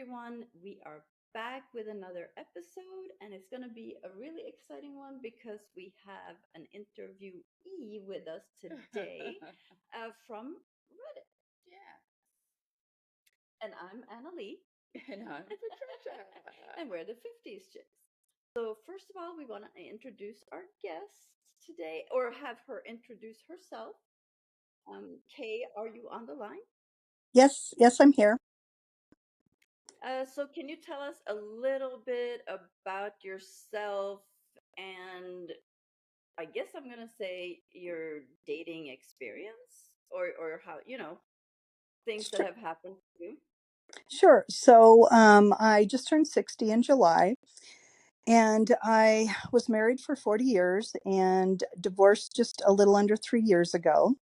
everyone. We are back with another episode, and it's going to be a really exciting one because we have an interviewee with us today from Reddit. Yeah. And I'm Annalie, And I'm Patricia. and we're the 50s chicks. So, first of all, we want to introduce our guest today, or have her introduce herself. Kay, are you on the line? Yes, I'm here. So, can you tell us a little bit about yourself and I guess I'm gonna say your dating experience or how things that Sure. have happened to you. Sure. So I just turned 60 in July, and I was married for 40 years and divorced just a little under 3 years ago.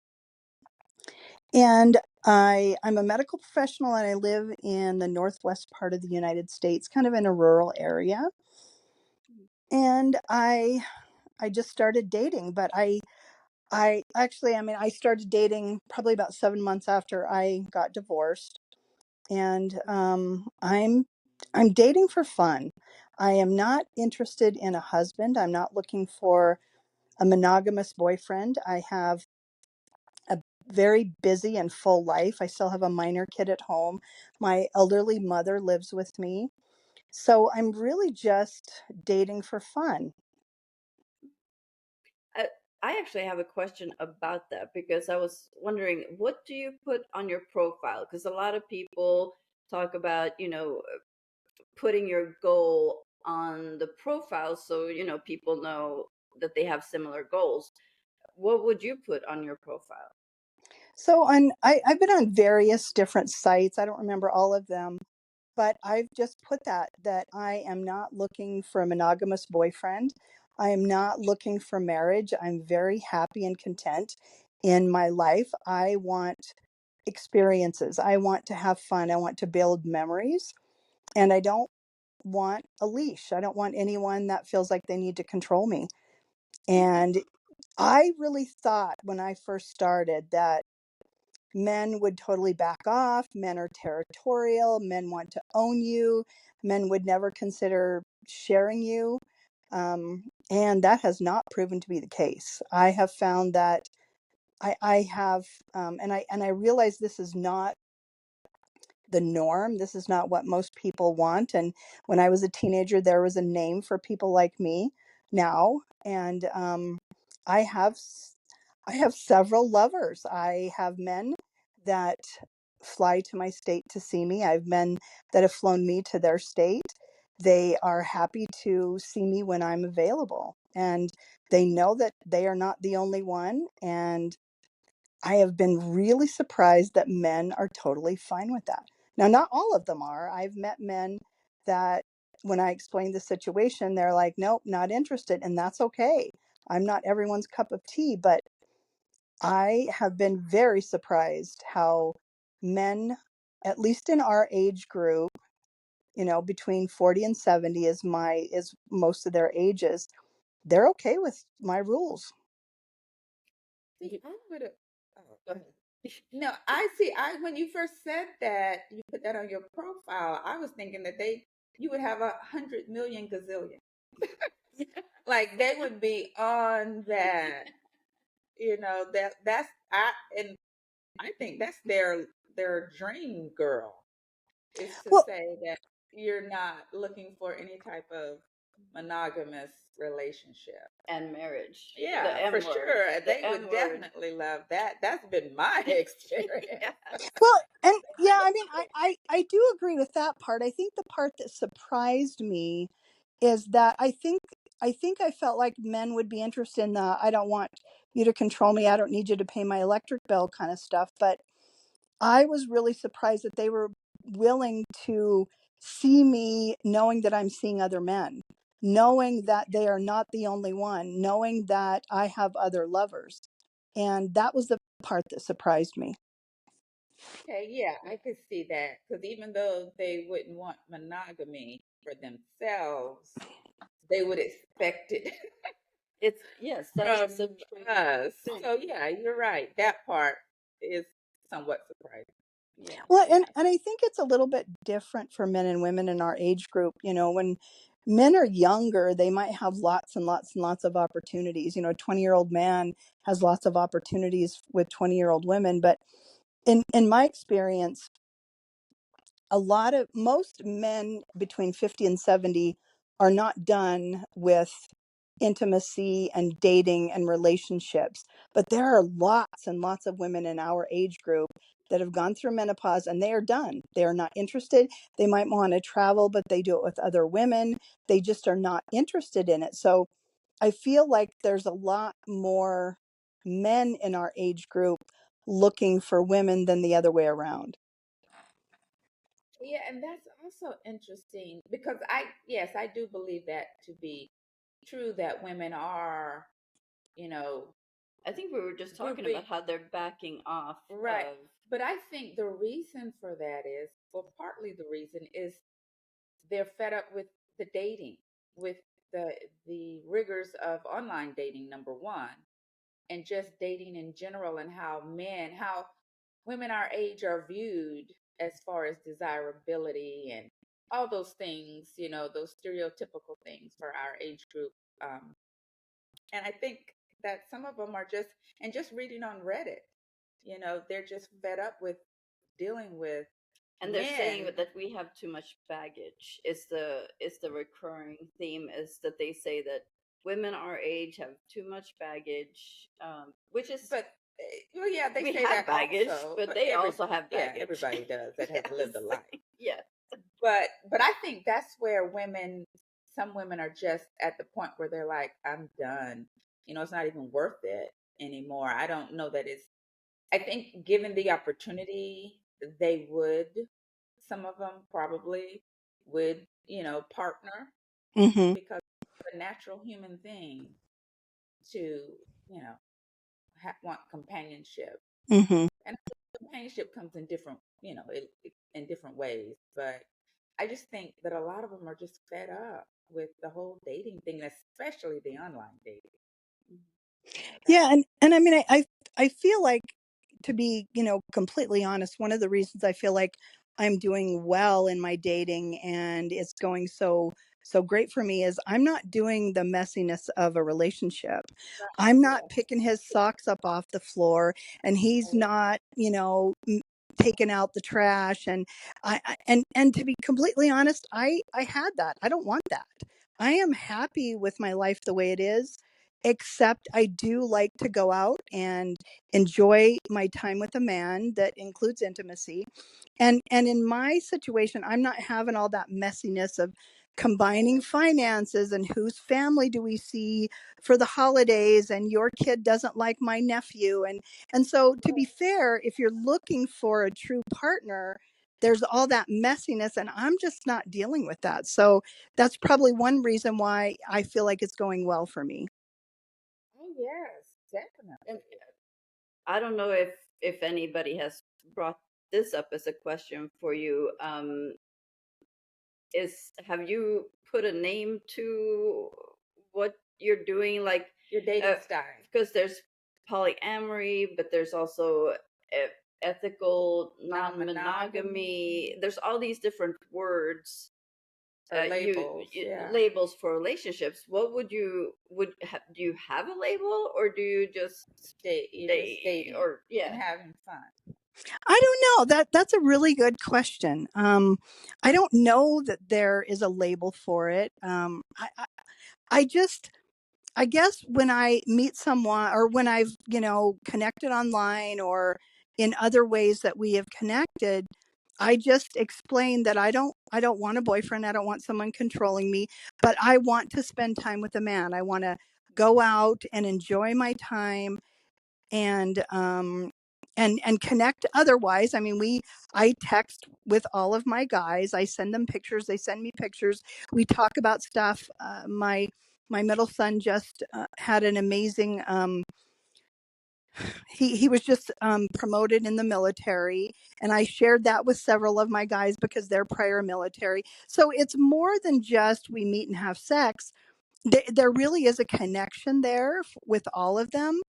And I'm a medical professional, and I live in the northwest part of the United States, kind of in a rural area. And I just started dating, but I actually, I mean, I started dating probably about 7 months after I got divorced. And I'm dating for fun. I am not interested in a husband. I'm not looking for a monogamous boyfriend. I have a very busy and full life. I still have a minor kid at home. My elderly mother lives with me. So I'm really just dating for fun. I, I actually have a question about that because I was wondering, what do you put on your profile? Because a lot of people talk about, putting your goal on the profile so, people know that they have similar goals. What would you put on your profile? I've been on various different sites. I don't remember all of them, but I've just put that I am not looking for a monogamous boyfriend. I am not looking for marriage. I'm very happy and content in my life. I want experiences. I want to have fun. I want to build memories, and I don't want a leash. I don't want anyone that feels like they need to control me. And I really thought when I first started that men would totally back off. Men are territorial. Men want to own you. Men would never consider sharing you. And that has not proven to be the case. I have found that I have, and I realize this is not the norm. This is not what most people want. And when I was a teenager, there was a name for people like me now. And I have I have several lovers. I have men that fly to my state to see me. I have men that have flown me to their state. They are happy to see me when I'm available. And they know that they are not the only one. And I have been really surprised that men are totally fine with that. Now, not all of them are. I've met men that when I explain the situation, they're like, nope, not interested. And that's okay. I'm not everyone's cup of tea, but I have been very surprised how men, at least in our age group, between 40 and 70 is most of their ages, they're okay with my rules. See, I would have. Oh, go ahead. No, I see. I when you first said that you put that on your profile, I was thinking that you would have 100 million gazillion. Like they would be on that. That's and I think that's their dream girl is to Well, say that you're not looking for any type of monogamous relationship. And marriage. The Yeah, for M word. sure. The They M would word. definitely love that. That's been my experience. Yes. Well, and yeah, I mean, I do agree with that part. I think the part that surprised me is that I think I felt like men would be interested in the I don't want you to control me. I don't need you to pay my electric bill kind of stuff. But I was really surprised that they were willing to see me knowing that I'm seeing other men, knowing that they are not the only one, knowing that I have other lovers. And that was the part that surprised me. Okay, yeah, I could see that. Because even though they wouldn't want monogamy for themselves, they would expect it It's yes, that is a from true us. thing. So, yeah, you're right. That part is somewhat surprising. Yeah, Well, yeah. and I think it's a little bit different for men and women in our age group. When men are younger, they might have lots and lots and lots of opportunities. A 20-year-old man has lots of opportunities with 20-year-old women. But in my experience, most men between 50 and 70 are not done with intimacy and dating and relationships. But there are lots and lots of women in our age group that have gone through menopause and they are done. They are not interested. They might want to travel, but they do it with other women. They just are not interested in it. So I feel like there's a lot more men in our age group looking for women than the other way around. Yeah, and that's also interesting because yes, I do believe that to be true that women are, you know, I think we were just talking grouping, about how they're backing off right. of. But I think the reason for that is, well, partly the reason is they're fed up with the dating, with the the rigors of online dating, number one, and just dating in general, and how women our age are viewed as far as desirability and all those things, those stereotypical things for our age group. And I think that some of them are just reading on Reddit, they're just fed up with dealing with And they're saying men. that we have too much baggage. Is the recurring theme is that they say that women our age have too much baggage, which is, But well, yeah, they we say have that baggage, also. but But they also have yeah, baggage. everybody does that has Yes, lived a life. yeah. But I think that's where some women are just at the point where they're like, I'm done. It's not even worth it anymore. I don't know that it's. I think given the opportunity, they would. Some of them probably would, partner Mm-hmm. because it's a natural human thing to, want companionship. Mm-hmm. And companionship comes in different, in different ways. But I just think that a lot of them are just fed up with the whole dating thing, especially the online dating. That's Yeah, and I mean, I feel like, to be, completely honest, one of the reasons I feel like I'm doing well in my dating and it's going so great for me is I'm not doing the messiness of a relationship. I'm not yeah, picking his socks up off the floor, and he's right. not, taking out the trash. And and to be completely honest, I had that. I don't want that. I am happy with my life the way it is, except I do like to go out and enjoy my time with a man that includes intimacy. And in my situation, I'm not having all that messiness of combining finances and whose family do we see for the holidays, and your kid doesn't like my nephew. And so, to be fair, if you're looking for a true partner, there's all that messiness, and I'm just not dealing with that. So that's probably one reason why I feel like it's going well for me. Oh yes, And definitely. I don't know if anybody has brought this up as a question for you. Is Have you put a name to what you're doing? Like, Your dating style. because there's polyamory, but there's also ethical Non-monogamy non-monogamy. There's all these different words, or labels, yeah. labels for relationships. What do you have a label, or do you just You're just date, dating or yeah? and having fun. I don't know. That's a really good question. I don't know that there is a label for it. I just, I guess when I meet someone, or when I've, connected online or in other ways that we have connected, I just explain that I don't want a boyfriend. I don't want someone controlling me, but I want to spend time with a man. I want to go out and enjoy my time, and connect otherwise. I mean, I text with all of my guys. I send them pictures, they send me pictures. We talk about stuff. My middle son just had an amazing, he was just promoted in the military, and I shared that with several of my guys because they're prior military. So it's more than just we meet and have sex. There really is a connection there with all of them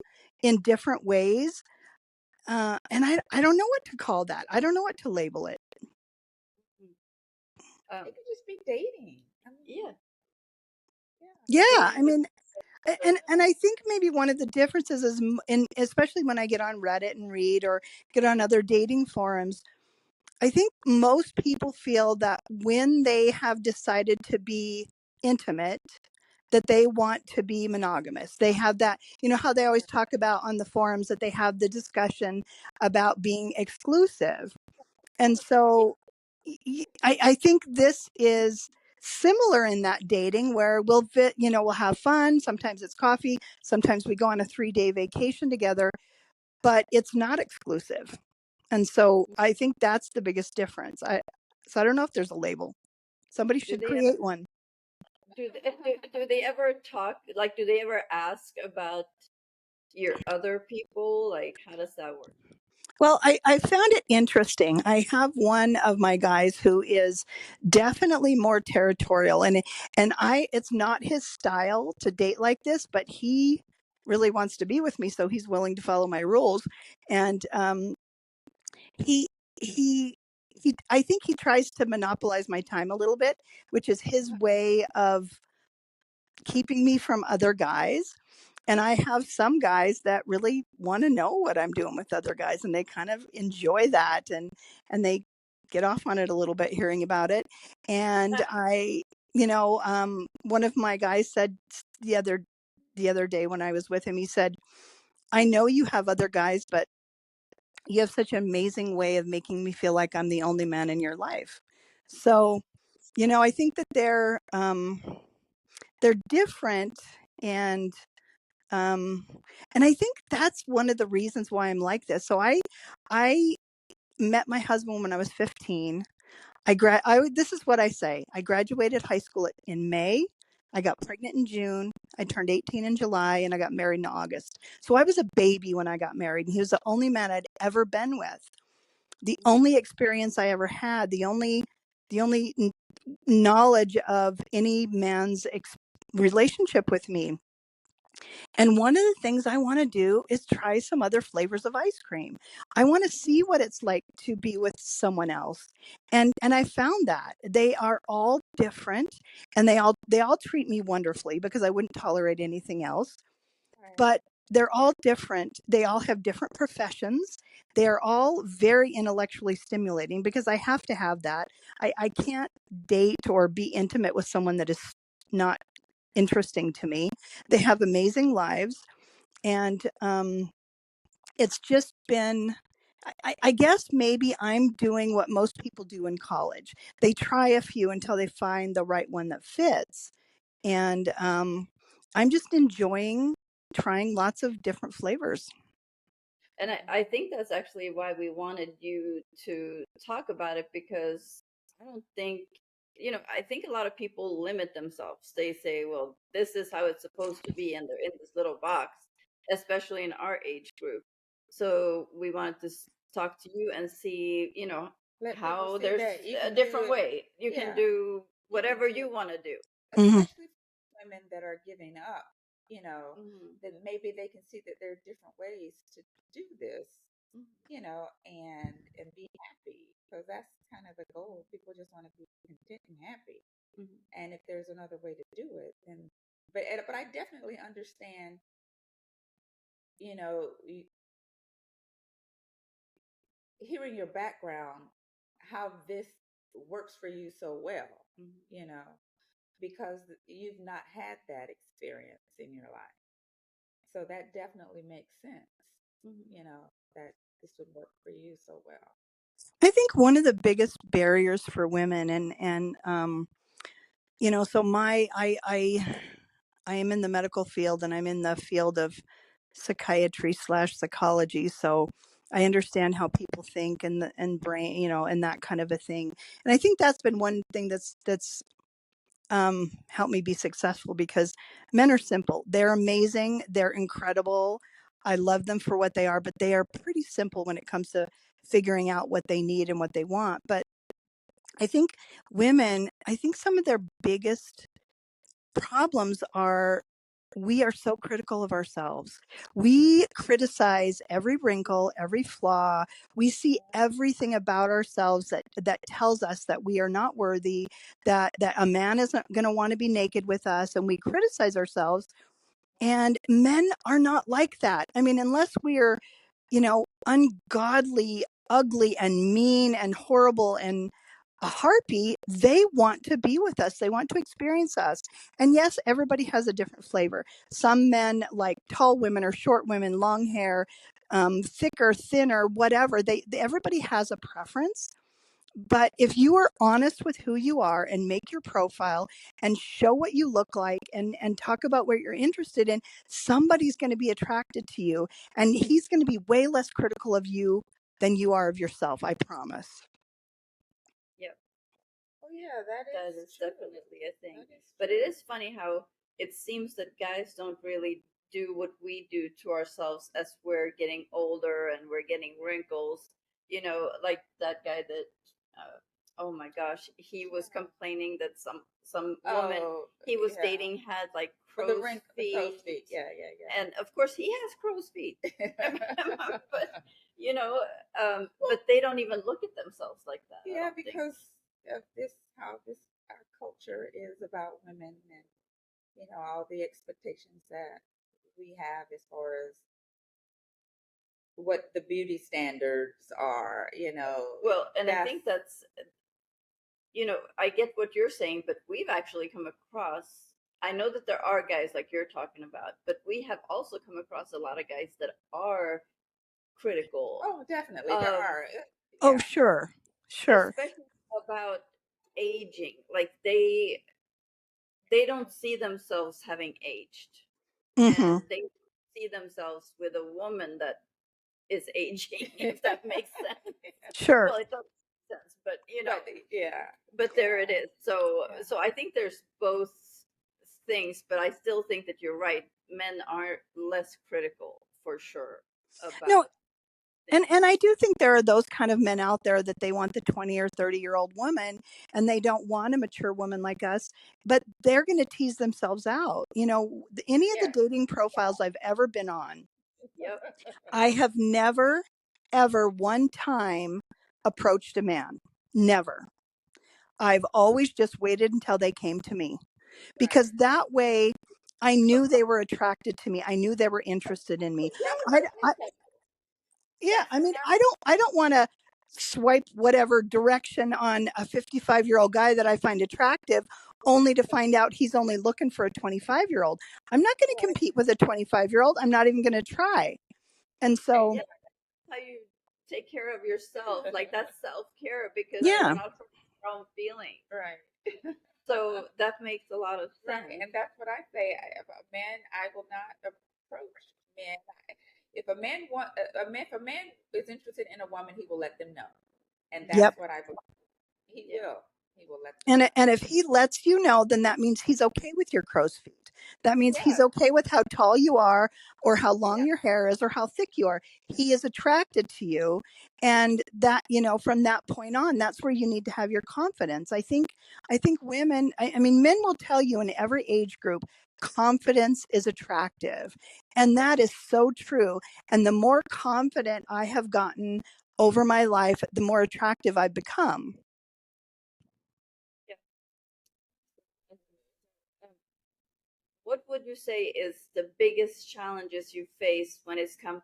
in different ways. And I don't know what to call that. I don't know what to label it. Um, It could just be dating. I mean, yeah, Yeah, I dating with mean, and I think maybe one of the differences is especially when I get on Reddit and read or get on other dating forums, I think most people feel that when they have decided to be intimate, that they want to be monogamous. They have that, you know, how they always talk about on the forums that they have the discussion about being exclusive. And so I think this is similar in that dating where we'll have fun. Sometimes it's coffee. Sometimes we go on a 3-day vacation together, but it's not exclusive. And so I think that's the biggest difference. So I don't know if there's a label. Somebody do should they create one. do they ever talk, like, do they ever ask about your other people? Like, how does that work? Well, I found it interesting. I have one of my guys who is definitely more territorial, and it's not his style to date like this, but he really wants to be with me, so he's willing to follow my rules. And he he I think he tries to monopolize my time a little bit, which is his way of keeping me from other guys. And I have some guys that really want to know what I'm doing with other guys, and they kind of enjoy that, and they get off on it a little bit hearing about it. And one of my guys said the other day when I was with him, he said, "I know you have other guys, but you have such an amazing way of making me feel like I'm the only man in your life." So, I think that they're different, and um and I think that's one of the reasons why I'm like this. So I met my husband when I was 15. This is what I say. I graduated high school in May. I got pregnant in June. I turned 18 in July, and I got married in August. So I was a baby when I got married, and he was the only man I'd ever been with. The only experience I ever had, the only knowledge of any man's relationship with me. And one of the things I want to do is try some other flavors of ice cream. I want to see what it's like to be with someone else. And I found that they are all different, and they all treat me wonderfully because I wouldn't tolerate anything else. right, But they're all different. They all have different professions. They are all very intellectually stimulating because I have to have that. I can't date or be intimate with someone that is not interesting to me. They have amazing lives, and it's just been. I guess maybe I'm doing what most people do in college. They try a few until they find the right one that fits, and I'm just enjoying trying lots of different flavors. And I think that's actually why we wanted you to talk about it, because I don't think, I think a lot of people limit themselves. They say, well, this is how it's supposed to be, and they're in this little box, especially in our age group. So we wanted to talk to you and see, let people how see there's that you a can do different it. way. You can Yeah, do you can whatever do you it, want to do. Hmm. especially for women that are giving up. Hmm. Then maybe they can see that there are different ways to do this. And be happy, because that's kind of the goal. People just want to be content and happy. Hmm. And if there's another way to do it, then but I definitely understand. You know, hearing your background, how this works for you so well. Hmm. You know, because you've not had that experience in your life, so that definitely makes sense. Hmm. You know that this would work for you so well. I think one of the biggest barriers for women, and so I am in the medical field, and I'm in the field of psychiatry/psychology. So I understand how people think, and brain, and that kind of a thing. And I think that's been one thing that's helped me be successful, because men are simple. They're amazing. They're incredible. I love them for what they are, but they are pretty simple when it comes to figuring out what they need and what they want. But I think I think some of their biggest problems are we are so critical of ourselves. We criticize every wrinkle, every flaw. We see everything about ourselves that tells us that we are not worthy, that a man isn't going to want to be naked with us, and we criticize ourselves. And men are not like that. I mean, unless we're, ungodly, ugly, and mean and horrible and a harpy, they want to be with us. They want to experience us. And yes, everybody has a different flavor. Some men like tall women or short women, long hair, thicker, thinner, whatever. Everybody has a preference. But if you are honest with who you are and make your profile and show what you look like and talk about what you're interested in, somebody's going to be attracted to you, and he's going to be way less critical of you than you are of yourself, I promise. Yep. Oh yeah, that is true. definitely a thing. But it is funny how it seems that guys don't really do what we do to ourselves as we're getting older and we're getting wrinkles. Like that guy that, oh my gosh, he was complaining that some woman he was dating had like crow's The crow's feet. feet. Yeah. And of course he has crow's feet. But but they don't even look at themselves like that. Yeah, because of how our culture is about women, and all the expectations that we have as far as what the beauty standards are. Well, and I think that's, I get what you're saying, but we've actually come across, I know that there are guys like you're talking about, but we have also come across a lot of guys that are critical. Oh, definitely. There are. Oh, sure. Especially about aging. Like they don't see themselves having aged. Mm-hmm. And they see themselves with a woman that is aging, if that makes sense. Sure. Well, it doesn't make sense, but yeah. But there it is. So I think there's both things, but I still think that you're right. Men are less critical for sure about No, and I do think there are those kind of men out there that they want the 20 or 30-year-old woman, and they don't want a mature woman like us, but they're going to tease themselves out. Any of the dating profiles I've ever been on, Yep. I have never, ever one time approached a man. Never. I've always just waited until they came to me, because that way I knew they were attracted to me. I knew they were interested in me. Yeah, I mean, I don't want to swipe whatever direction on a 55-year-old guy that I find attractive, only to find out he's only looking for a 25-year-old. I'm not going to compete with a 25-year-old. I'm not even going to try. And so, yeah, how you take care of yourself, like that's self-care, because yeah, you're not your own feelings. Right. So that makes a lot of sense. Right. And that's what I say. About men, I will not approach men. If a man if a man is interested in a woman, he will let them know, and that's yep. what I believe. He will. He will let them know. And if he lets you know, then that means he's okay with your crow's feet. That means he's okay with how tall you are, or how long your hair is, or how thick you are. He is attracted to you. And that, from that point on, that's where you need to have your confidence. I think women, I mean, men will tell you in every age group, confidence is attractive. And that is so true. And the more confident I have gotten over my life, the more attractive I've become. What would you say is the biggest challenges you face when it comes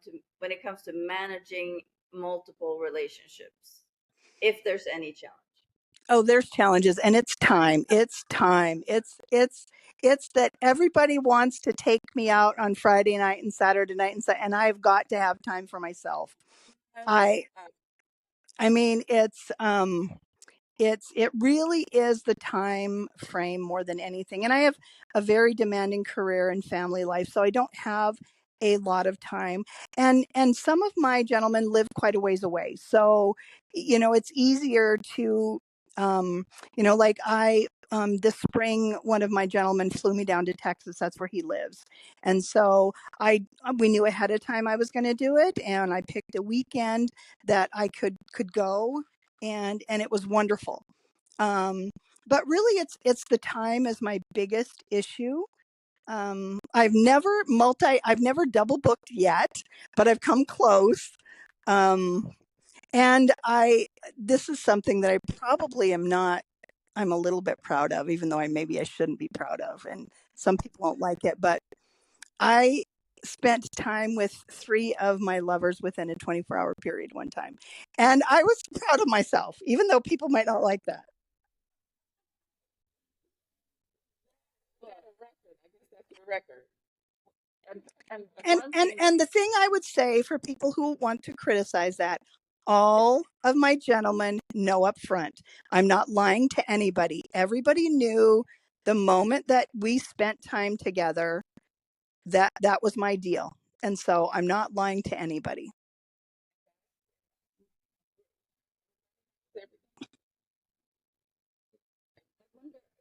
to managing multiple relationships, if there's any challenge? Oh, there's challenges, and it's time. It's time. It's that everybody wants to take me out on Friday night and Saturday night, and I've got to have time for myself. I mean, it really is the time frame more than anything. And I have a very demanding career and family life, so I don't have a lot of time. And some of my gentlemen live quite a ways away, so it's easier to like this spring, one of my gentlemen flew me down to Texas. That's where he lives. And so we knew ahead of time I was going to do it, and I picked a weekend that I could go, and it was wonderful. But really, it's the time is my biggest issue. I've never double booked yet, but I've come close. Um, and this is something that I probably am not, I'm a little bit proud of, even though maybe I shouldn't be proud of. And some people won't like it, but I spent time with 3 of my lovers within a 24-hour period one time. And I was proud of myself, even though people might not like that. Yeah, a record. I guess that's your record. And And the thing I would say for people who want to criticize that, all of my gentlemen know up front, I'm not lying to anybody. Everybody knew the moment that we spent time together that was my deal. And so I'm not lying to anybody.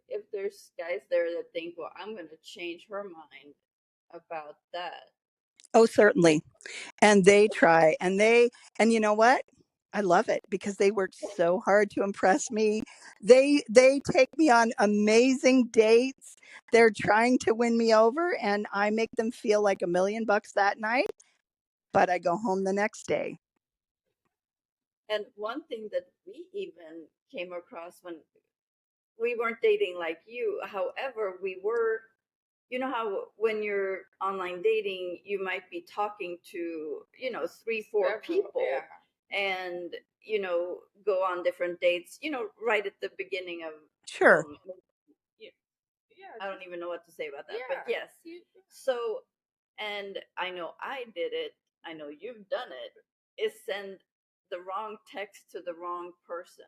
If there's guys there that think, well, I'm going to change her mind about that. Oh, certainly. And they try, and you know what? I love it because they work so hard to impress me. They take me on amazing dates. They're trying to win me over, and I make them feel like $1,000,000 that night, but I go home the next day. And one thing that we even came across when we weren't dating like you, however, we were, you know how when you're online dating, you might be talking to, 3, 4 Several, people yeah. and, go on different dates, right at the beginning of, Sure. Yeah, I don't even know what to say about that, yeah. but yes. So, and I know I did it, I know you've done it, is send the wrong text to the wrong person.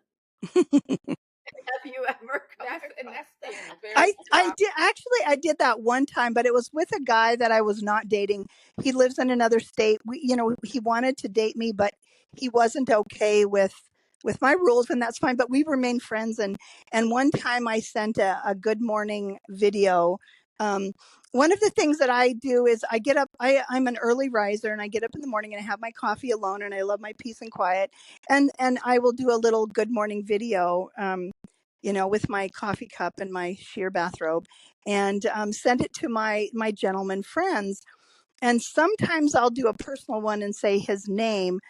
Have you ever come across that? Very I did that one time, but it was with a guy that I was not dating. He lives in another state. He wanted to date me, but he wasn't okay with my rules, and that's fine. But we remained friends. And one time I sent a good morning video. One of the things that I do is I get up. I'm an early riser, and I get up in the morning and I have my coffee alone, and I love my peace and quiet. And I will do a little good morning video. With my coffee cup and my sheer bathrobe, and send it to my gentleman friends. And sometimes I'll do a personal one and say his name.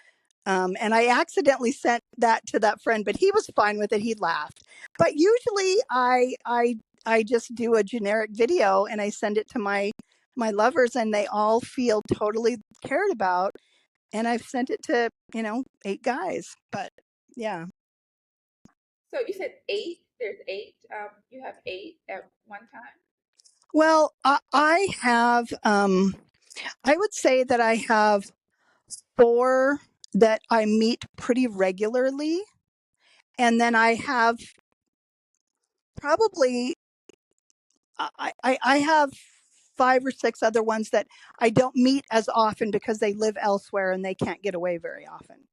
And I accidentally sent that to that friend, but he was fine with it. He laughed. But usually I just do a generic video and I send it to my lovers, and they all feel totally cared about. And I've sent it to 8 guys. But yeah. So you said 8. There's 8. You have 8 at one time. Well, I have. I would say that I have 4 that I meet pretty regularly. And then I have probably, I have 5 or 6 other ones that I don't meet as often because they live elsewhere and they can't get away very often.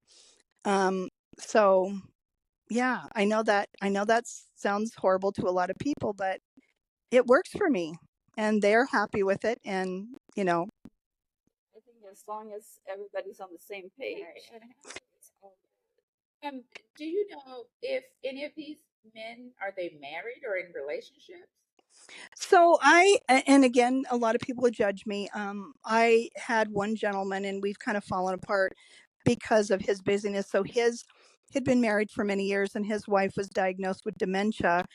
So yeah, I know that sounds horrible to a lot of people, but it works for me and they're happy with it. And, I think as long as everybody's on the same page. Do you know if any of these men, are they married or in relationships? So and again, a lot of people would judge me. I had one gentleman and we've kind of fallen apart because of his busyness. So he'd been married for many years and his wife was diagnosed with dementia.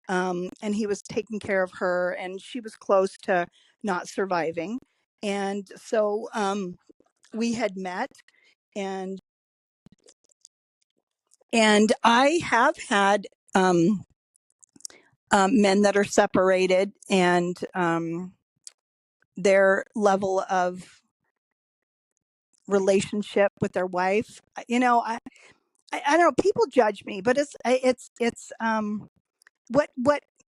And he was taking care of her and she was close to not surviving. And so, we had met, and I have had, men that are separated, and their level of relationship with their wife. I don't know. People judge me, but it's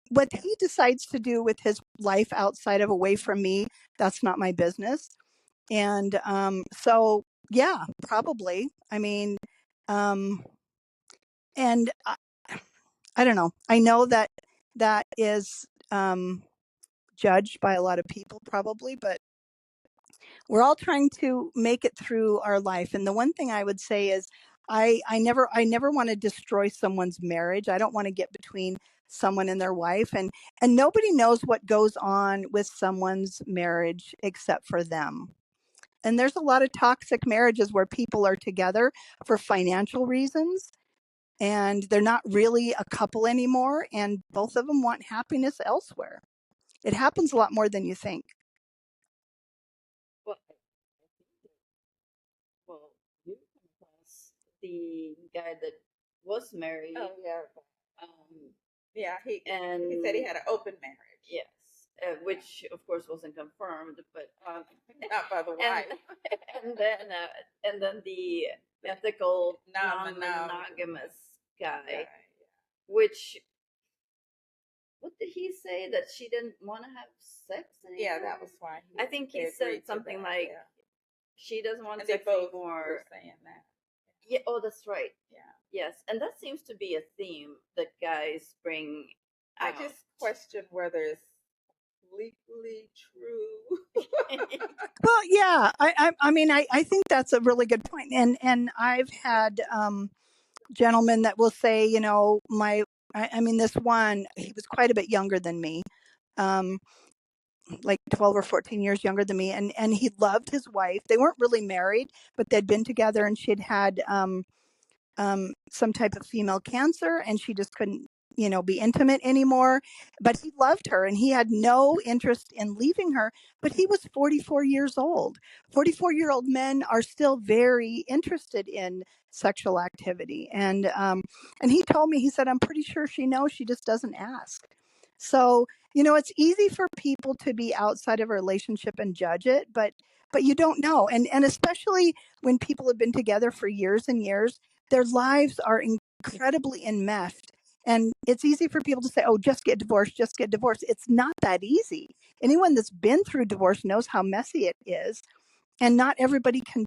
what he decides to do with his life outside of away from me. That's not my business. And so yeah, probably. I mean, and I don't know. I know that is judged by a lot of people probably, but we're all trying to make it through our life. And the one thing I would say is I never want to destroy someone's marriage. I don't want to get between someone and their wife, and nobody knows what goes on with someone's marriage except for them. And there's a lot of toxic marriages where people are together for financial reasons and they're not really a couple anymore, and both of them want happiness elsewhere. It happens a lot more than you think. Well, well, you come across the guy that was married, Oh yeah. Yeah, he and said he had an open marriage. yes, which of course wasn't confirmed, but Not by the and wife. and then the ethical Non-monogamous non-monogamous guy. guy, which what did he say, that she didn't want to have sex anymore? Yeah, that was why. I think he they said agreed to something that, like yeah. she doesn't want And they sex both anymore. were saying that. Yeah. Oh, that's right. Yeah. Yes, and that seems to be a theme that guys bring I out. just question whether it's completely true. Well, yeah, I mean, I think that's a really good point. And I've had gentlemen that will say, you know, I mean, this one, he was quite a bit younger than me, um, like 12 or 14 years younger than me. And he loved his wife. They weren't really married, but they'd been together, and she'd had some type of female cancer, and she just couldn't, you know, be intimate anymore. But he loved her and he had no interest in leaving her. But he was 44 years old. 44-year-old men are still very interested in sexual activity. And he told me, he said, I'm pretty sure she knows, she just doesn't ask. So, you know, it's easy for people to be outside of a relationship and judge it, but you don't know. And especially when people have been together for years and years, their lives are incredibly enmeshed. And it's easy for people to say, oh, just get divorced, just get divorced. It's not that easy. Anyone that's been through divorce knows how messy it is. And not everybody can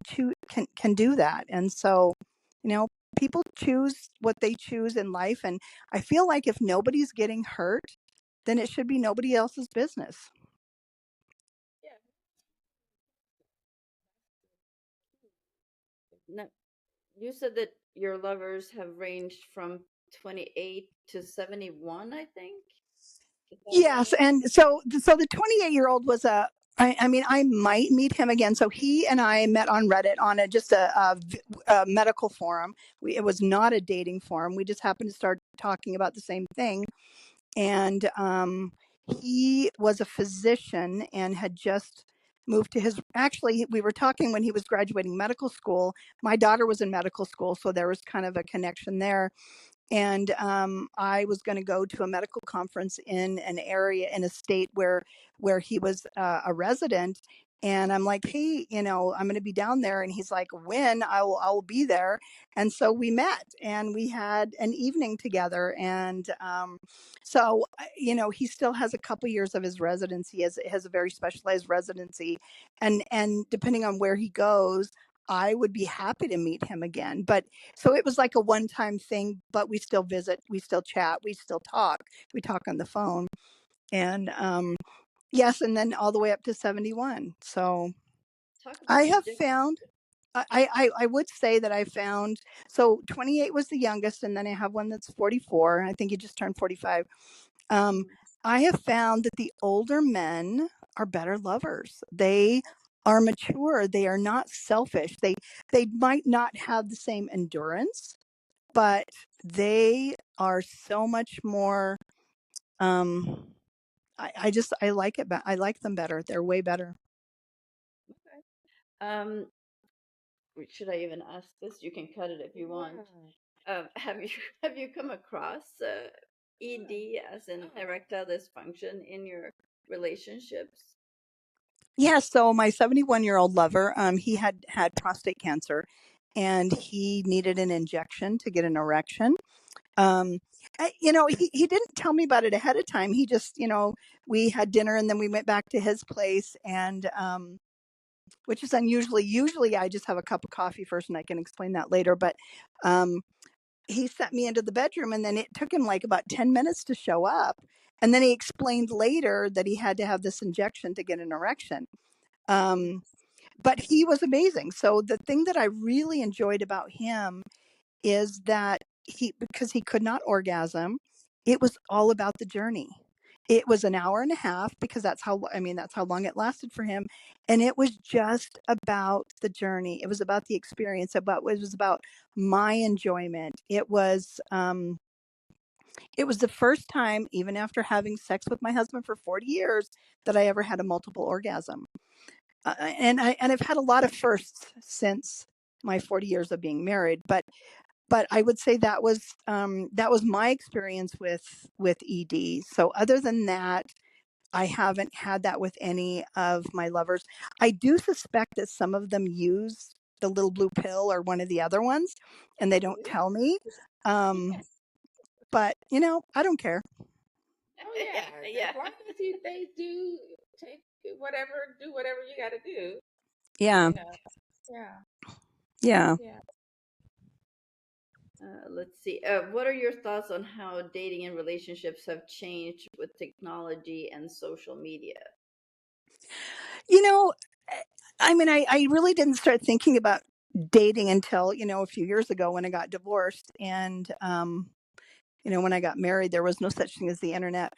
do that. And so, you know, people choose what they choose in life. And I feel like if nobody's getting hurt, then it should be nobody else's business. Yeah. No, you said that your lovers have ranged from 28 to 71, I think. Is that Yes, right? and so the 28-year-old was I mean, I might meet him again. So he and I met on Reddit on just a medical forum. It was not a dating forum. We just happened to start talking about the same thing. And he was a physician and had just moved to his, actually, we were talking when he was graduating medical school. My daughter was in medical school, so there was kind of a connection there. And I was going to go to a medical conference in an area in a state where he was a resident. And I'm like, hey, you know, I'm going to be down there. And he's like, when? I will be there. And so we met and we had an evening together. And you know, he still has a couple years of his residency. Has a very specialized residency, and depending on where he goes, I would be happy to meet him again. But so it was like a one-time thing, but we still visit, we still chat, we still talk. We talk on the phone. And yes, and then all the way up to 71. So Talk I about the have difference. found I would say that I found, so 28 was the youngest, and then I have one that's 44. I think he just turned 45. Um, Mhm. I have found that the older men are better lovers. They are mature. They are not selfish. They might not have the same endurance, but they are so much more. Um, I like it. I like them better. They're way better. Okay. Um, should I even ask this? You can cut it if you want. Have you have you come across ED, as in erectile dysfunction, in your relationships? Yeah. So my 71-year-old lover, he had prostate cancer, and he needed an injection to get an erection. Um, you know, he didn't tell me about it ahead of time. He just, you know, we had dinner and then we went back to his place, and which is unusually. Usually, I just have a cup of coffee first, and I can explain that later. But um, he sent me into the bedroom, and then it took him like about 10 minutes to show up. And then he explained later that he had to have this injection to get an erection. Um, but he was amazing. So the thing that I really enjoyed about him is that because he could not orgasm, it was all about the journey. It was an hour and a half because that's how long it lasted for him. And it was just about the journey. It was about the experience, it was about my enjoyment. It was the first time, even after having sex with my husband for 40 years, that I ever had a multiple orgasm. I've had a lot of firsts since my 40 years of being married, but I would say that was my experience with ED. So other than that, I haven't had that with any of my lovers. I do suspect that some of them use the little blue pill or one of the other ones, and they don't tell me. Um, but I don't care. Oh yeah, Yeah. as long as they do take whatever, do whatever you got to do. Yeah, You know. Yeah. yeah. Yeah. Let's see. What are your thoughts on how dating and relationships have changed with technology and social media? You know, eh, I mean, I really didn't start thinking about dating until a few years ago when I got divorced, and when I got married, there was no such thing as the internet.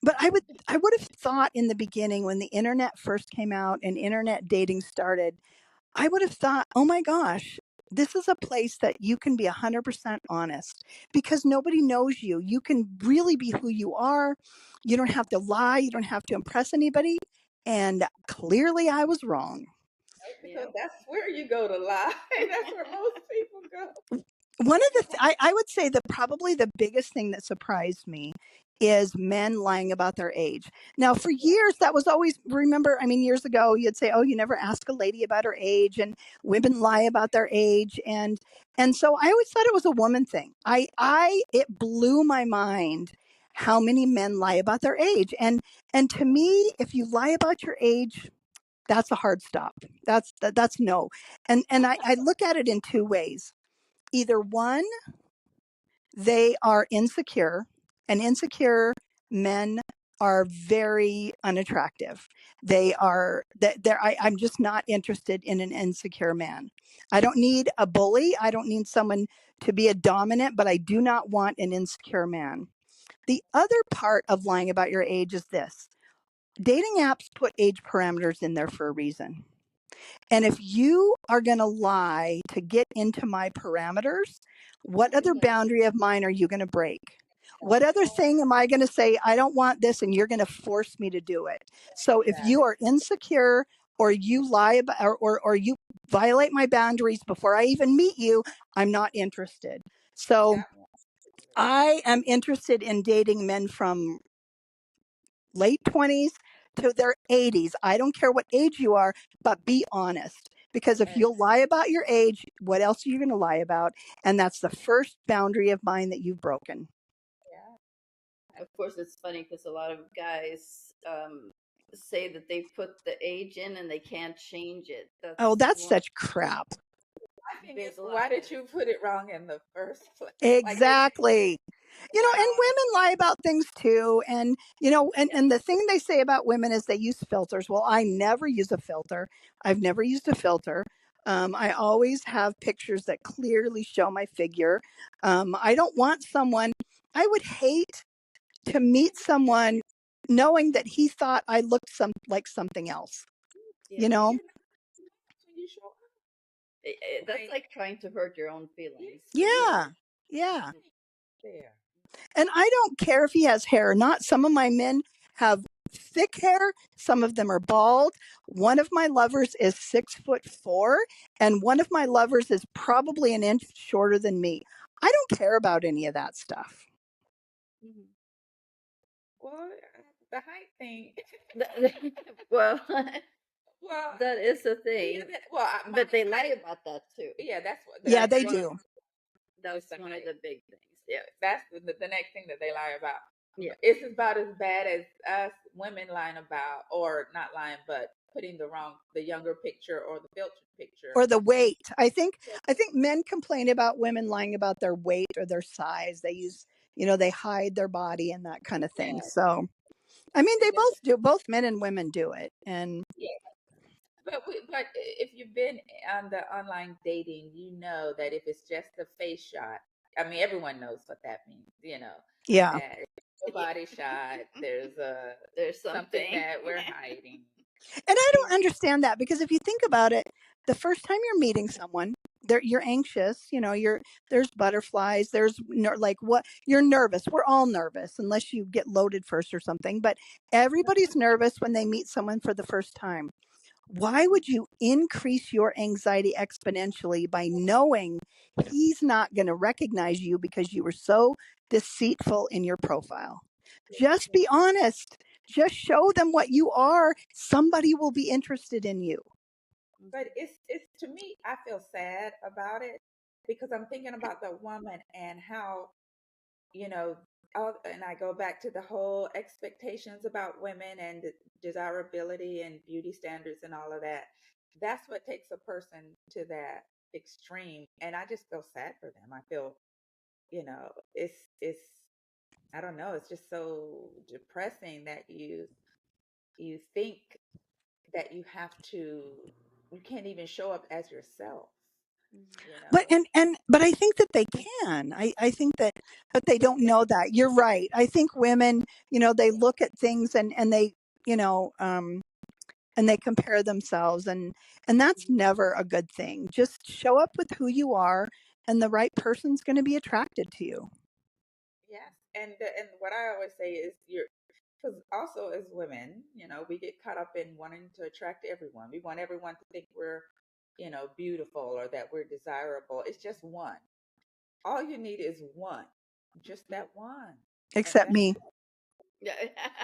But I would have thought in the beginning when the internet first came out and internet dating started, I would have thought, oh my gosh, this is a place that you can be 100% honest because nobody knows you. You can really be who you are. You don't have to lie. You don't have to impress anybody. And clearly I was wrong. Because Yep. that's where you go to lie. That's where most people go. One of I would say that probably the biggest thing that surprised me is men lying about their age. Now, for years, that was always, remember, I mean, years ago, you'd say, oh, you never ask a lady about her age, and women lie about their age. And so I always thought it was a woman thing. It blew my mind how many men lie about their age. And to me, if you lie about your age, that's a hard stop. That's no. And I look at it in two ways. Either one, they are insecure, and insecure men are very unattractive. I'm just not interested in an insecure man. I don't need a bully. I don't need someone to be a dominant, but I do not want an insecure man. The other part of lying about your age is this: dating apps put age parameters in there for a reason. And if you are going to lie to get into my parameters, what other boundary of mine are you going to break? What other thing am I going to say, I don't want this, and you're going to force me to do it? So if you are insecure or you lie about, or you violate my boundaries before I even meet you, I'm not interested. So I am interested in dating men from late 20s to their 80s. I don't care what age you are, but be honest. Because if you'll lie about your age, what else are you going to lie about? And that's the first boundary of mine that you've broken. Yeah. Of course, it's funny because a lot of guys say that they put the age in and they can't change it. Oh, That's that's one such crap. I think big it's lie. why did you put it wrong in the first place? Exactly. And Yeah. women lie about things too. And the thing they say about women is they use filters. Well, I never use a filter. I've never used a filter. I always have pictures that clearly show my figure. I don't want someone, I would hate to meet someone knowing that he thought I looked like something else, Yeah. you know? When you show up, That's like trying to hurt your own feelings. Yeah. Yeah. there. And I don't care if he has hair or not. Some of my men have thick hair, some of them are bald. One of my lovers is 6'4", and one of my lovers is probably an inch shorter than me. I don't care about any of that stuff. Mhm. Well, the height thing. Well, Well, that is a yeah, thing, well, but they lie about that too. yeah, that's what. Yeah, That's they one of do. That's the one of height. the big things. Yeah. That's the next thing that they lie about. Yeah. It's about as bad as us women lying about, or not lying, but putting the younger picture or the filtered picture. Or the weight. I think men complain about women lying about their weight or their size. They use, they hide their body and that kind of thing. So, I mean, they And then, both do. Both men and women do it. And yeah. But if you've been on the online dating, you know that if it's just a face shot, I mean, everyone knows what that means, Yeah. that a body shot, there's There's something something. that we're hiding. And I don't understand that because if you think about it, the first time you're meeting someone, you're anxious, there's butterflies, like what you're nervous. We're all nervous unless you get loaded first or something, but everybody's nervous when they meet someone for the first time. Why would you increase your anxiety exponentially by knowing he's not going to recognize you because you were so deceitful in your profile? Just be honest. Just show them what you are. Somebody will be interested in you. But it's to me, I feel sad about it because I'm thinking about the woman and how, you know, and I go back to the whole expectations about women and desirability and beauty standards and all of that. That's what takes a person to that extreme. And I just feel sad for them. I feel, it's I don't know, it's just so depressing that you think that you can't even show up as yourself, you But know. but I think that they can. I think that but they don't know that. You're right. I think women, they look at things and they, you know, and they compare themselves and that's never a good thing. Just show up with who you are and the right person's going to be attracted to you. Yes, and what I always say is because also as women, we get caught up in wanting to attract everyone. We want everyone to think we're, beautiful or that we're desirable. It's just one. All you need is one, just that one, and Except that's me. Yeah.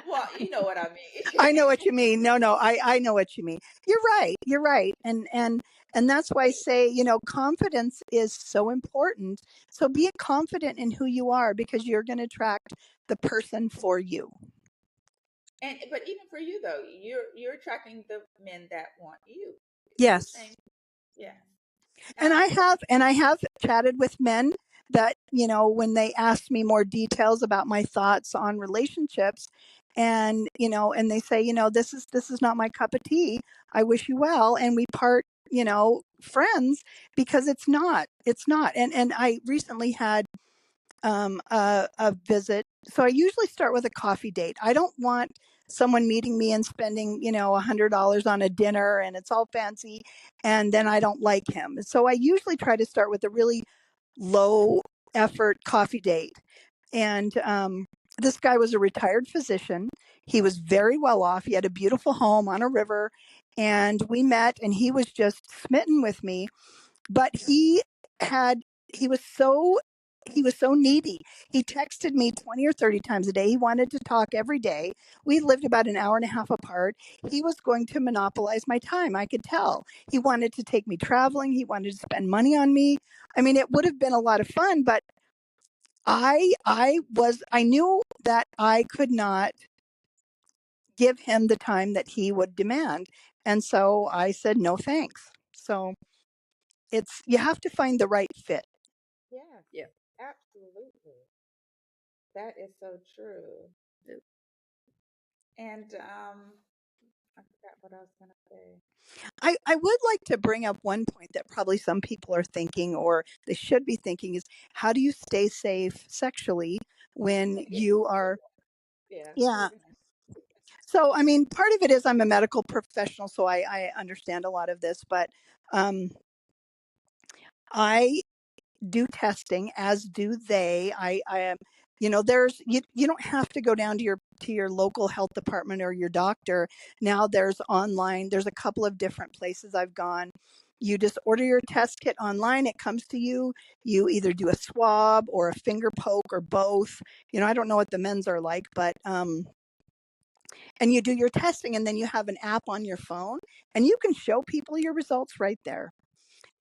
well, you know what I mean. I know what you mean. No, I know what you mean. You're right. You're right. And that's why I say, confidence is so important. So be confident in who you are because you're going to attract the person for you. And but even for you though, you're attracting the men that want you. It's the Yes. same. Yes. And I have chatted with men that, when they ask me more details about my thoughts on relationships and they say, this is not my cup of tea. I wish you well. And we part, friends because it's not. It's not. And I recently had a visit. So I usually start with a coffee date. I don't want someone meeting me and spending, $100 on a dinner and it's all fancy and then I don't like him. So I usually try to start with a really low effort coffee date. And this guy was a retired physician. He was very well off. He had a beautiful home on a river. And we met and he was just smitten with me, but had he was so needy. He texted me 20 or 30 times a day. He wanted to talk every day. We lived about an hour and a half apart. He was going to monopolize my time. I could tell. He wanted to take me traveling. He wanted to spend money on me. I mean, it would have been a lot of fun, but I knew that I could not give him the time that he would demand. And so I said no thanks. So you have to find the right fit. Yes. Yeah. Absolutely. That is so true. Yeah. And I forgot what I was gonna say. I would like to bring up one point that probably some people are thinking or they should be thinking is how do you stay safe sexually when Yeah. you are, Yeah. yeah. So, I mean, part of it is I'm a medical professional, so I understand a lot of this, but um, I do testing, as do they. I am, you don't have to go down to your local health department or your doctor. Now there's online. There's a couple of different places I've gone. You just order your test kit online. It comes to you. You either do a swab or a finger poke or both. I don't know what the men's are like, but and you do your testing, and then you have an app on your phone, and you can show people your results right there.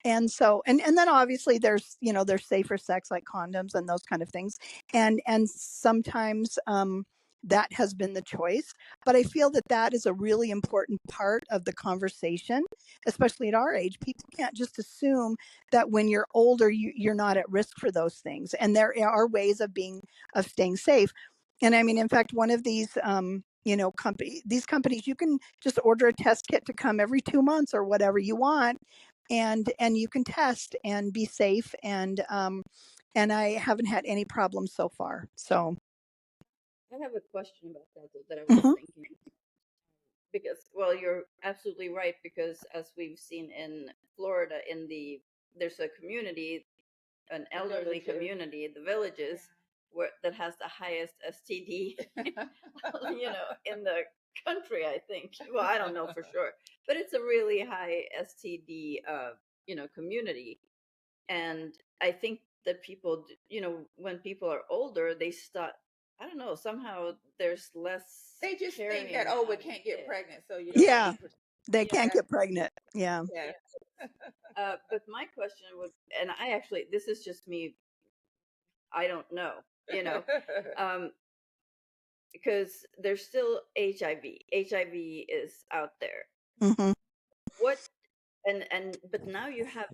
And so and then obviously there's safer sex like condoms and those kind of things, and sometimes that has been the choice, but I feel that that is a really important part of the conversation, especially at our age. People can't just assume that when you're older you're not at risk for those things, and there are ways of staying safe. And I mean, in fact, one of these these companies, you can just order a test kit to come every 2 months or whatever you want, and you can test and be safe, and I haven't had any problems so far. So I have a question about that though, that I was mhm, thinking, because well, you're absolutely right, because as we've seen in Florida, there's a community, an The elderly villages. community, the villages, where that has the highest STD, in the country, I think. Well, I don't know for sure, but it's a really high STD, community. And I think that people, when people are older, they start. I don't know. Somehow there's less They just think that, caring oh, we on can't get it. pregnant, so you don't want to yeah, be. they Yeah. can't get pregnant. Yeah. Yeah. But my question would, and I actually, this is just me. I don't know. Um, because there's still HIV. HIV is out there. Hmm. What and but now you have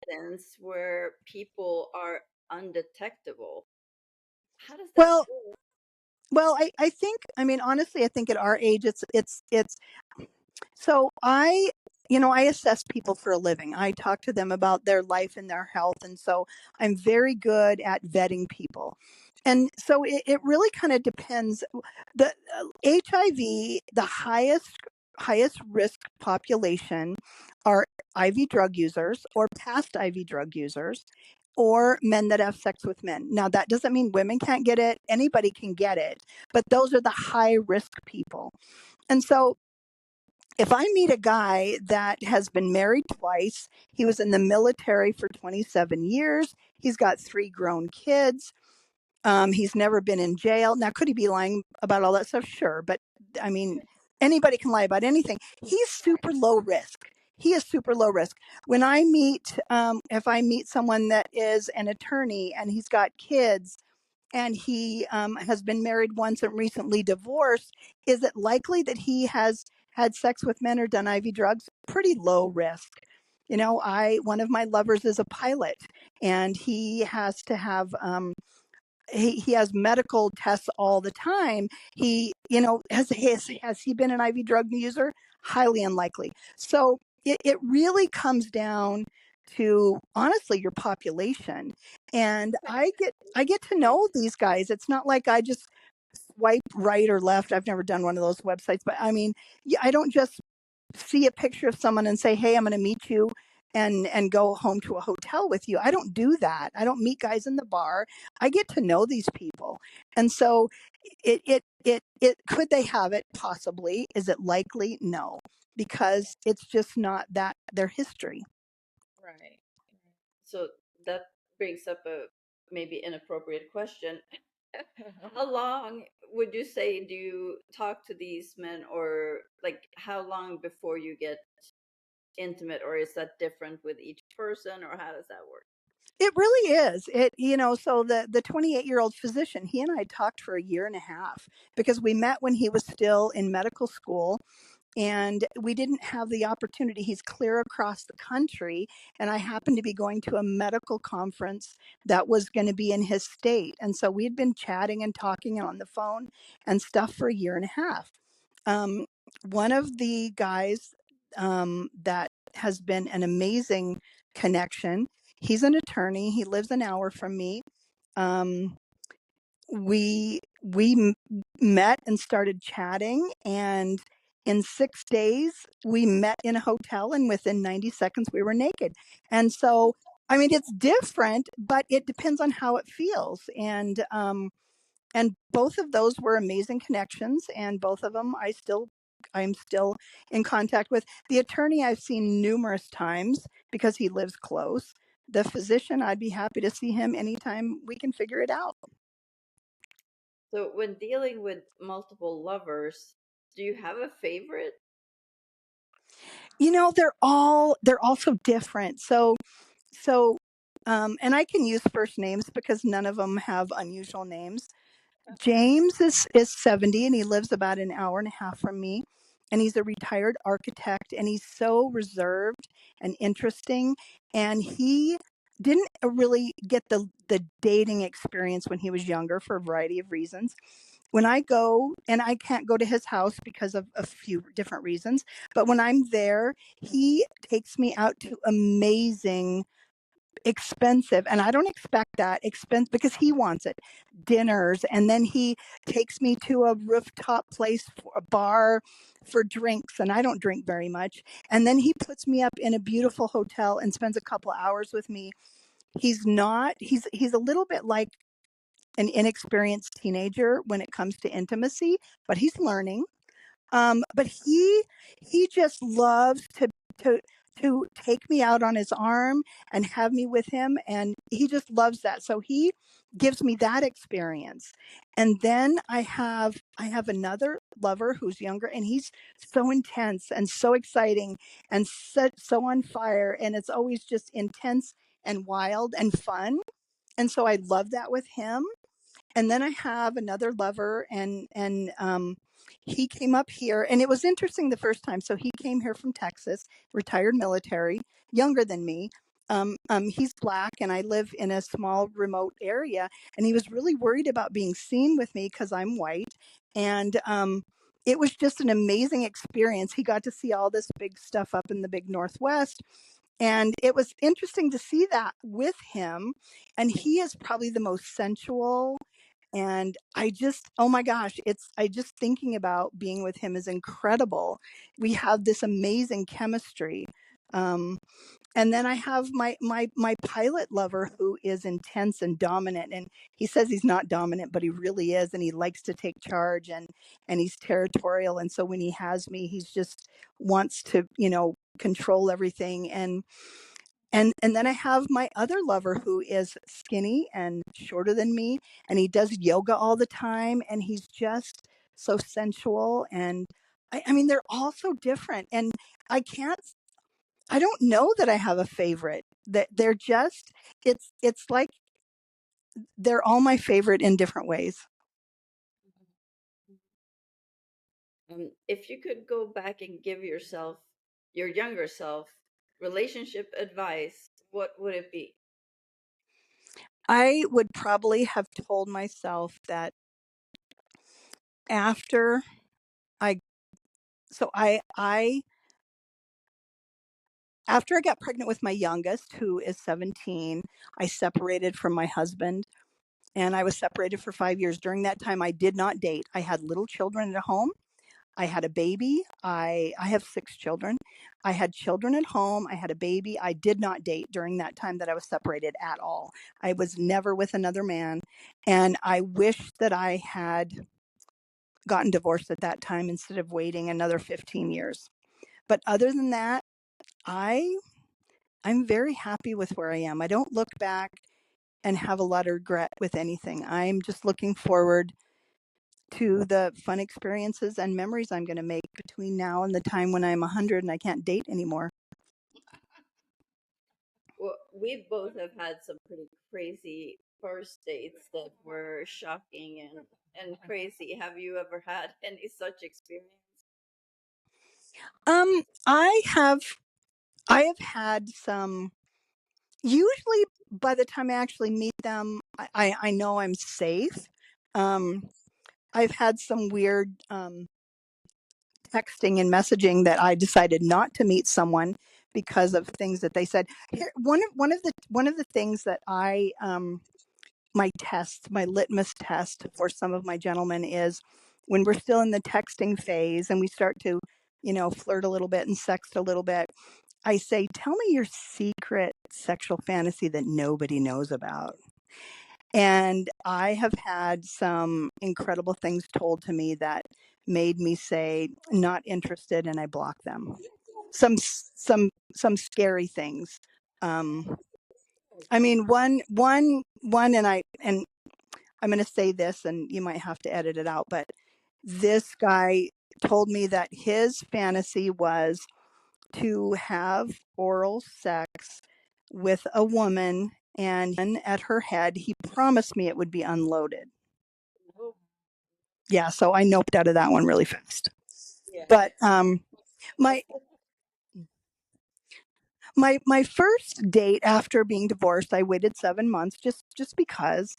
evidence where people are undetectable. How does that Well, work? I think, I mean, honestly, I think at our age, it's so I assess people for a living. I talk to them about their life and their health. And so I'm very good at vetting people. And so it really kind of depends. The HIV, the highest risk population are IV drug users or past IV drug users or men that have sex with men. Now, that doesn't mean women can't get it. Anybody can get it, but those are the high risk people. And so if I meet a guy that has been married twice, he was in the military for 27 years, he's got 3 grown kids, he's never been in jail. Now, could he be lying about all that stuff? Sure. But I mean, anybody can lie about anything. He's super low risk. He is super low risk. When I meet, if I meet someone that is an attorney and he's got kids and he has been married once and recently divorced, is it likely that he has had sex with men or done IV drugs? Pretty low risk. One of my lovers is a pilot, and he has to have he has medical tests all the time. Has he been an IV drug user? Highly unlikely. So it really comes down to honestly your population. And I get to know these guys. It's not like I just swipe right or left. I've never done one of those websites, but I mean, I don't just see a picture of someone and say, "Hey, I'm going to meet you," and go home to a hotel with you. I don't do that. I don't meet guys in the bar. I get to know these people. And so it could they have it? Possibly. Is it likely? No, because it's just not that their history. Right. So that brings up a maybe inappropriate question. How long would you say do you talk to these men, or like how long before you get intimate, or is that different with each person, or how does that work? It really is. So the 28-year-old physician, he and I talked for a year and a half because we met when he was still in medical school, and we didn't have the opportunity. He's clear across the country, and I happened to be going to a medical conference that was going to be in his state. And so we had been chatting and talking on the phone and stuff for a year and a half. Um, One of the guys that has been an amazing connection, he's an attorney. He lives an hour from me. Um, we met and started chatting, and in 6 days we met in a hotel, and within 90 seconds we were naked. And so I mean, it's different, but it depends on how it feels. And both of those were amazing connections, and both of them I'm still in contact with. The attorney I've seen numerous times because he lives close. The physician, I'd be happy to see him anytime we can figure it out. So when dealing with multiple lovers, do you have a favorite? They're all so different. And I can use first names because none of them have unusual names. James is 70, and he lives about an hour and a half from me. And he's a retired architect, and he's so reserved and interesting. And he didn't really get the dating experience when he was younger for a variety of reasons. when I go, and I can't go to his house because of a few different reasons, but when I'm there, he takes me out to amazing, expensive, and I don't expect that expense because he wants it, dinners, and then he takes me to a rooftop place, for a bar for drinks, and I don't drink very much, and then he puts me up in a beautiful hotel and spends a couple hours with me. He's a little bit like an inexperienced teenager when it comes to intimacy, but he's learning. But he just loves to to take me out on his arm and have me with him, and he just loves that. So he gives me that experience. And then I have another lover who's younger, and he's so intense and so exciting and so on fire, and it's always just intense and wild and fun. And so I love that with him. And then I have another lover, and he came up here, and it was interesting the first time. So he came here from Texas, retired military, younger than me. He's black, and I live in a small remote area, and he was really worried about being seen with me because I'm white. And it was just an amazing experience. He got to see all this big stuff up in the big Northwest, and it was interesting to see that with him. And he is probably the most sensual, and I just, oh my gosh, I just thinking about being with him is incredible. We have this amazing chemistry. Um, and then I have my pilot lover who is intense and dominant, and he says he's not dominant, but he really is, and he likes to take charge, and he's territorial. And so when he has me, he's just wants to, control everything. And then I have my other lover who is skinny and shorter than me, and he does yoga all the time, and he's just so sensual. And I mean, they're all so different, and I can't, I don't know that I have a favorite. That they're just, it's like they're all my favorite in different ways. If you could go back and give yourself, your younger self, relationship advice, what would it be? I would probably have told myself that after I, so I after I got pregnant with my youngest, who is 17, I separated from my husband, and I was separated for 5 years. During that time, I did not date. I had little children at home. I had a baby. I have 6 children. I had children at home. I had a baby. I did not date during that time that I was separated at all. I was never with another man. And I wish that I had gotten divorced at that time instead of waiting another 15 years. But other than that, I I'm very happy with where I am. I don't look back and have a lot of regret with anything. I'm just looking forward to the fun experiences and memories I'm going to make between now and the time when I'm 100 and I can't date anymore. Well, we both have had some pretty crazy first dates that were shocking and crazy. Have you ever had any such experience? Um, I have I have had some. Usually, by the time I actually meet them, I know I'm safe. Um, I've had some weird texting and messaging that I decided not to meet someone because of things that they said. Here, one of the things that my litmus test for some of my gentlemen is when we're still in the texting phase and we start to, flirt a little bit and sext a little bit. I say, tell me your secret sexual fantasy that nobody knows about. And I have had some incredible things told to me that made me say, not interested, and I block them. Some scary things. Um, I mean, one, and I'm going to say this, and you might have to edit it out, but this guy told me that his fantasy was to have oral sex with a woman, and at her head, he promised me it would be unloaded. Oh, Yeah, so I noped out of that one really fast. yeah. But my my first date after being divorced, I waited 7 months just because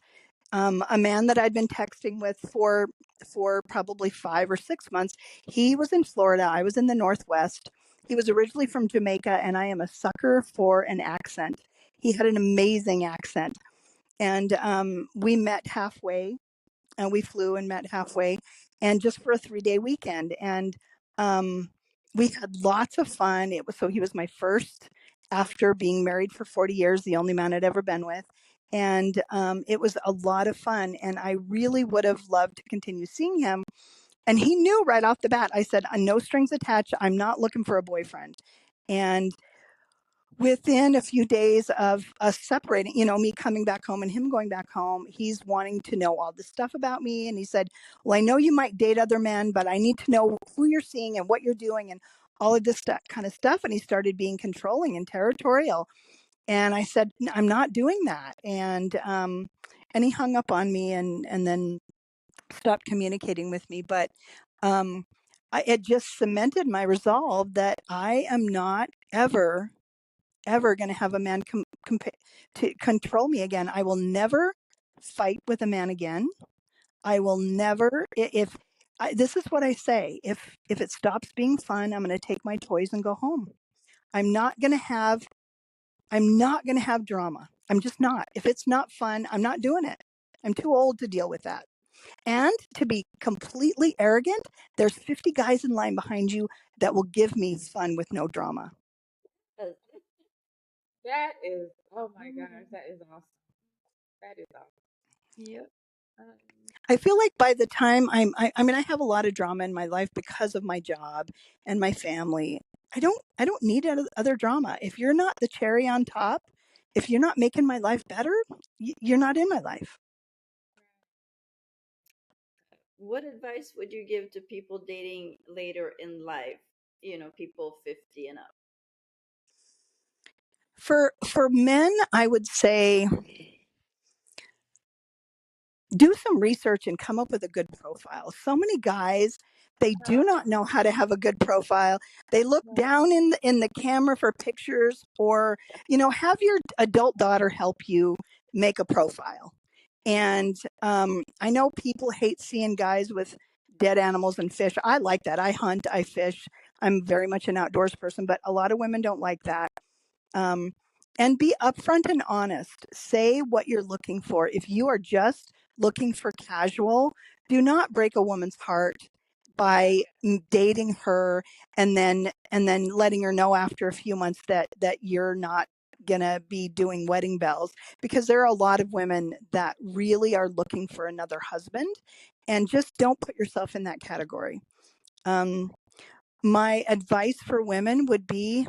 A man that I'd been texting with for probably 5 or 6 months. He was in Florida. I was in the Northwest. He was originally from Jamaica, and I am a sucker for an accent. He had an amazing accent. And we met halfway, and we flew and met halfway, and just for a 3-day weekend. And um, we had lots of fun. He was my first after being married for 40 years, the only man I'd ever been with. And it was a lot of fun. And I really would have loved to continue seeing him. And he knew right off the bat. I said, no strings attached. I'm not looking for a boyfriend. And within a few days of us separating, me coming back home and him going back home, he's wanting to know all this stuff about me. And he said, well, I know you might date other men, but I need to know who you're seeing and what you're doing and all of this kind of stuff. And he started being controlling and territorial. And I said, I'm not doing that. And he hung up on me and then stopped communicating with me. But it just cemented my resolve that I am not ever going to have a man to control me again. I will never fight with a man again. I will never, if this is what I say, if it stops being fun, I'm going to take my toys and go home. I'm not going to have drama. I'm just not. If it's not fun, I'm not doing it. I'm too old to deal with that. And to be completely arrogant, there's 50 guys in line behind you that will give me fun with no drama. That is, oh my gosh, that is awesome. That is awesome. Yep. I feel like by the time I mean, I have a lot of drama in my life because of my job and my family. I don't need other drama. If you're not the cherry on top, if you're not making my life better, you're not in my life. What advice would you give to people dating later in life? People 50 and up. For men, I would say do some research and come up with a good profile. So many guys, they do not know how to have a good profile. They look down in the camera for pictures, or have your adult daughter help you make a profile. And I know people hate seeing guys with dead animals and fish. I like that. I hunt, I fish. I'm very much an outdoors person, but a lot of women don't like that. And be upfront and honest. Say what you're looking for. If you are just looking for casual, do not break a woman's heart by dating her and then letting her know after a few months that you're not gonna be doing wedding bells, because there are a lot of women that really are looking for another husband, and just don't put yourself in that category. My advice for women would be,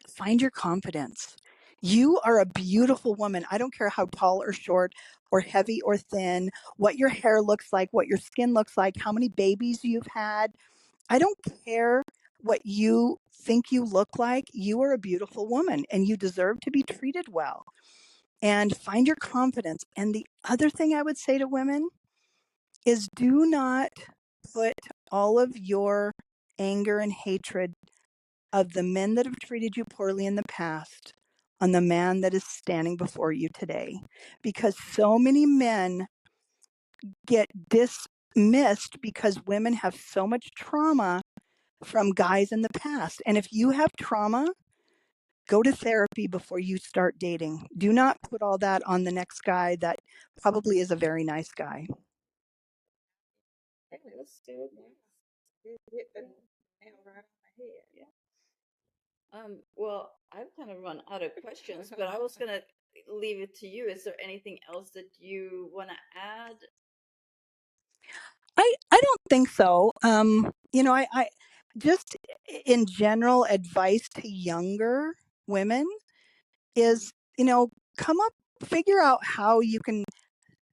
find your confidence. You are a beautiful woman. I don't care how tall or short or heavy or thin, what your hair looks like, what your skin looks like, how many babies you've had. I don't care what you think you look like. You are a beautiful woman and you deserve to be treated well. And find your confidence. And the other thing I would say to women is, do not put all of your anger and hatred of the men that have treated you poorly in the past on the man that is standing before you today. Because so many men get dismissed because women have so much trauma from guys in the past. And if you have trauma, go to therapy before you start dating. Do not put all that on the next guy that probably is a very nice guy. That's good. You hit the nail right on the head. Yeah. Well, I've kind of run out of questions, but I was gonna leave it to you. Is there anything else that you want to add? I don't think so. I just in general advice to younger women is, figure out how you can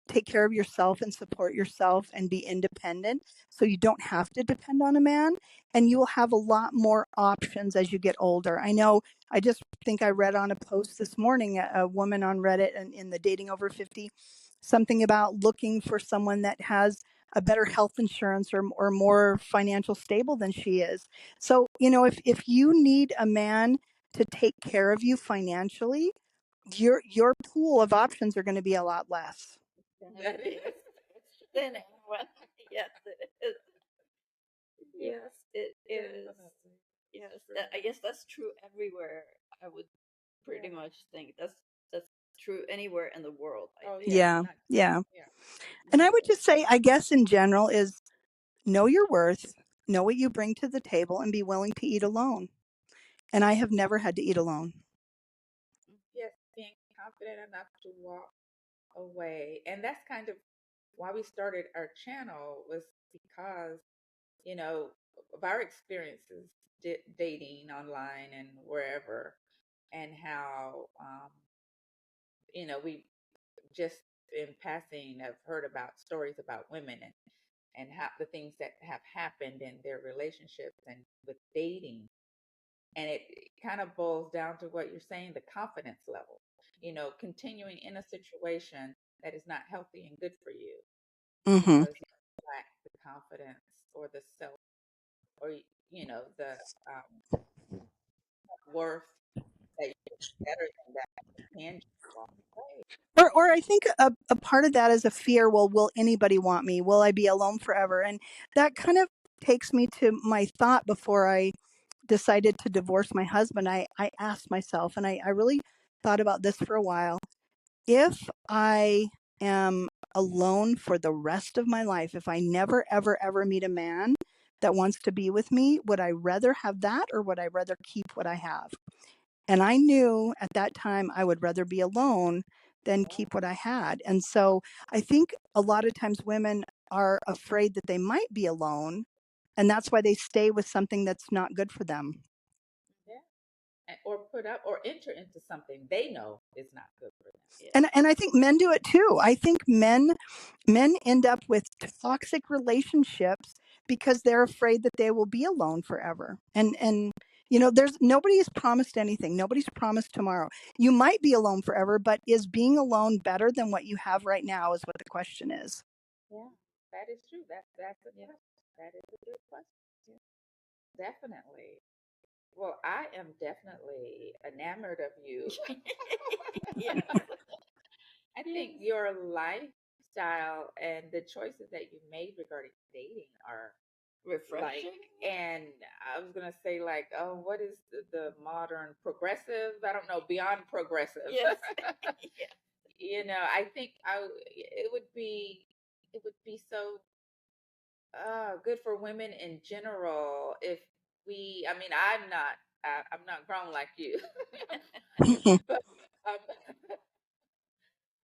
take care of yourself and support yourself and be independent, so you don't have to depend on a man, and you will have a lot more options as you get older. I just think I read on a post this morning, a woman on Reddit and in the Dating Over 50, something about looking for someone that has a better health insurance or more financial stable than she is. So, if you need a man to take care of you financially, your pool of options are going to be a lot less. That is. Then everyone, yes, it is. Yes, it is. Definitely. Yes, It's true. I guess that's true everywhere. I would pretty Yeah. much think that's true anywhere in the world, I Oh think. yeah, Yeah. not Yeah. yeah. And I would just say, I guess in general, is know your worth, know what you bring to the table, and be willing to eat alone. And I have never had to eat alone. Yes, being confident enough to walk away, and that's kind of why we started our channel was because you know of our experiences dating online and wherever, and how we just in passing have heard about stories about women and how the things that have happened in their relationships and with dating. And it kind of boils down to what you're saying, the confidence level, continuing in a situation that is not healthy and good for you Mm-hmm. because you lack the confidence or the self or, the worth that you're better than that. You can just walk away. Or I think a part of that is a fear. Well, will anybody want me? Will I be alone forever? And that kind of takes me to my thought before I decided to divorce my husband. I asked myself, and I really thought about this for a while. If I am alone for the rest of my life, if I never, ever, ever meet a man that wants to be with me, would I rather have that or would I rather keep what I have? And I knew at that time I would rather be alone than Yeah. keep what I had. And so I think a lot of times women are afraid that they might be alone. And that's why they stay with something that's not good for them. Yeah. Or put up or enter into something they know is not good for them. Yeah. And I think men do it too. I think men end up with toxic relationships because they're afraid that they will be alone forever. And there's nobody's promised anything. Nobody's promised tomorrow. You might be alone forever, but is being alone better than what you have right now is what the question is. Yeah, that is true. That's a question. That is a good question. Yeah, definitely. Well, I am definitely enamored of you. Yes. I think your lifestyle and the choices that you made regarding dating are like, Refreshing. and I was gonna say like, oh, what is the modern progressive? I don't know, beyond progressive. Yes. I think it would be so good for women in general if I mean, I'm not grown like you, but um,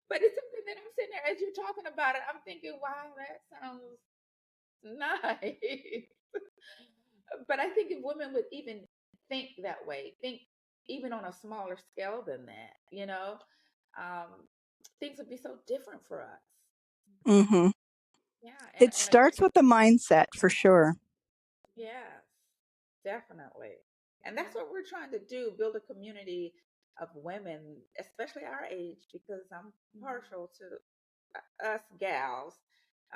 but it's something that I'm sitting there as you're talking about it. I'm thinking, wow, that sounds nice. But I think if women would even think that way, think even on a smaller scale than that, um, things would be so different for us. Hmm. Yeah, It and of course, starts with the mindset for sure. yes, definitely. And that's what we're trying to do, build a community of women, especially our age, because I'm partial to us gals.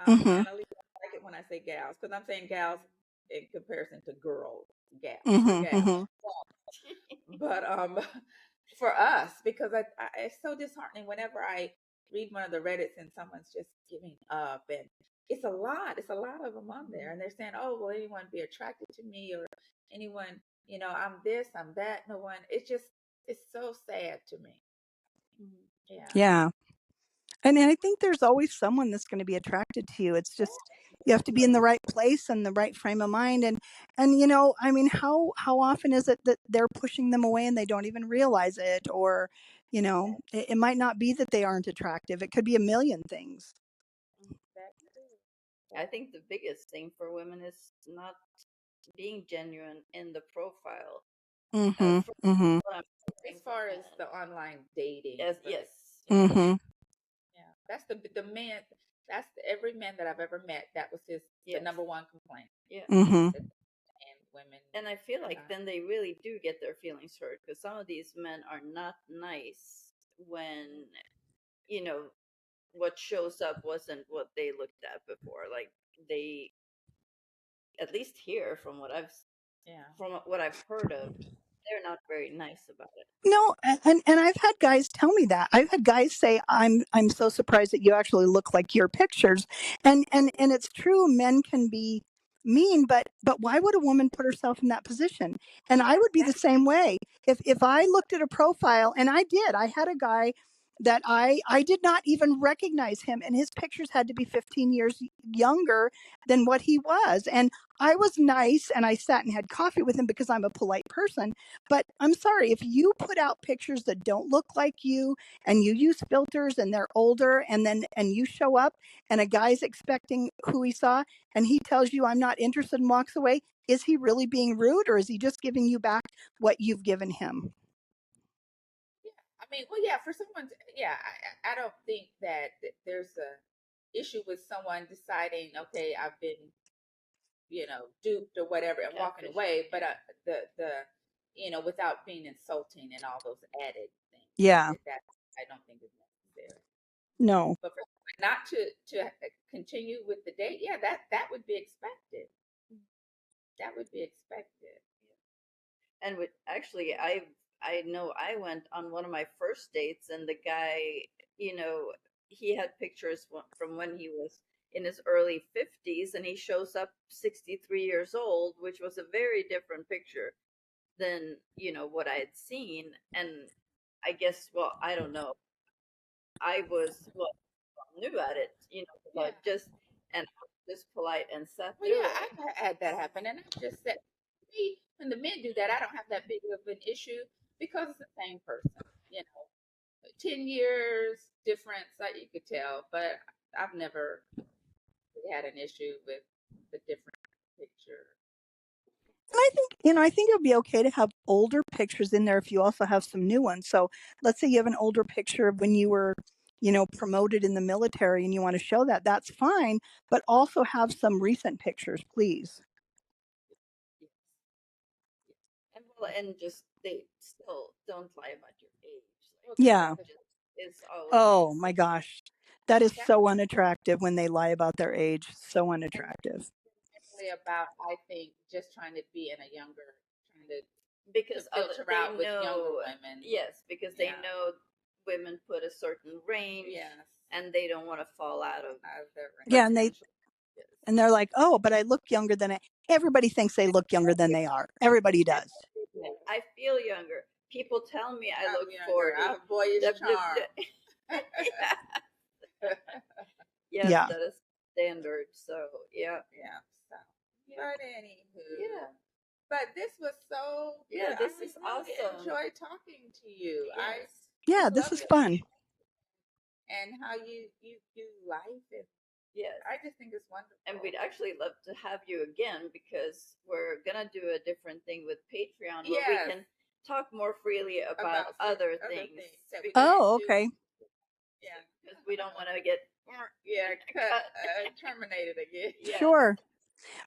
Hmm. Annalise, I like it when I say gals, because I'm saying gals in comparison to girls, gals. We're Hmm. gals. Hmm. But for us, because it's so disheartening whenever I read one of the Reddits and someone's just giving up, and it's a lot of them on there, and they're saying, oh, will anyone be attracted to me, or anyone, I'm this, I'm that, no one. It's so sad to me. Yeah. Yeah. And I think there's always someone that's going to be attracted to you. It's just you have to be in the Exactly. right place and the right frame of mind. And I mean, how often is it that they're pushing them away and they don't even realize it? Or, it might not be that they aren't attractive. It could be a million things. That's true. I That's think the biggest thing for women is not being genuine in the profile. Mm-hmm. For Mm-hmm. what I'm as hearing from far as men. the online dating Yes, for yes, the yes, Mm-hmm. yeah, that's the man. That's every man that I've ever met. That was the yes, number one complaint. yeah. Mm-hmm. That and women And I feel are like not. then they really do get their feelings hurt because some of these men are not nice when, you know, what shows up wasn't what they looked at before. Like they, at least here from what Yeah. from what I've heard of, they're not very nice about it. No, and I've had guys tell me that. I've had guys say, I'm so surprised that you actually look like your pictures. And it's true, men can be mean, but why would a woman put herself in that position? And I would be the same way. If I looked at a profile, and I did, I had a guy that I did not even recognize him, and his pictures had to be 15 years younger than what he was. And I was nice, and I sat and had coffee with him because I'm a polite person. But I'm sorry, if you put out pictures that don't look like you and you use filters and they're older, and you show up and a guy's expecting who he saw and he tells you I'm not interested and walks away, is he really being rude, or is he just giving you back what you've given him? I mean, well, yeah, for someone, I don't think that there's a issue with someone deciding, okay, I've been, duped or whatever, and walking away, but without being insulting and all those added things. Yeah. That I don't think is necessary. No. But for not to continue with the date, yeah, that would be expected. That would be expected. And actually, I know I went on one of my first dates, and the guy, he had pictures from when he was in his early 50s, and he shows up 63 years old, which was a very different picture than what I had seen. And I guess, well, I don't know, I was new at it, but just polite and sat Well, through yeah, it. I've had that happen, and I just said, me, when the men do that, I don't have that big of an issue because it's the same person. 10 years difference, you could tell, but I've never had an issue with the different picture. And I think it would be okay to have older pictures in there if you also have some new ones. So let's say you have an older picture of when you were, promoted in the military and you want to show that, that's fine, but also have some recent pictures, please. And just they still don't lie about your age. Like, Yeah. It's always Oh my gosh. That is so unattractive when they lie about their age. So unattractive. About, I think, just trying to be in a younger, trying to because filter they out with know younger women. Yes, because they know women put a certain range, and they don't want to fall out of their range. Yeah, and they're like, oh, but I look younger than everybody thinks they look younger than they are. Everybody does. I feel younger. People tell me I look younger. 40. I have boyish charm. Yes, Yeah. that is standard. So yeah. So, but anywho, but this was so good. Yeah, this is really awesome. Enjoy talking to you. Yeah, this is fun. And how you life it. Yes, I just think it's wonderful. And we'd actually love to have you again, because we're gonna do a different thing with Patreon where we can talk more freely about other things. Oh, okay. Because we don't want to get terminated again. Sure.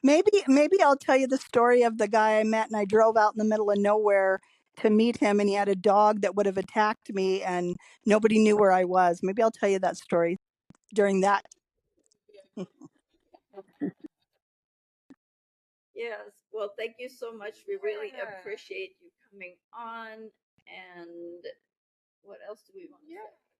Maybe I'll tell you the story of the guy I met, and I drove out in the middle of nowhere to meet him, and he had a dog that would have attacked me, and nobody knew where I was. Maybe I'll tell you that story during that. Yes. Well, thank you so much. We really appreciate you coming on. And what else do we want to say?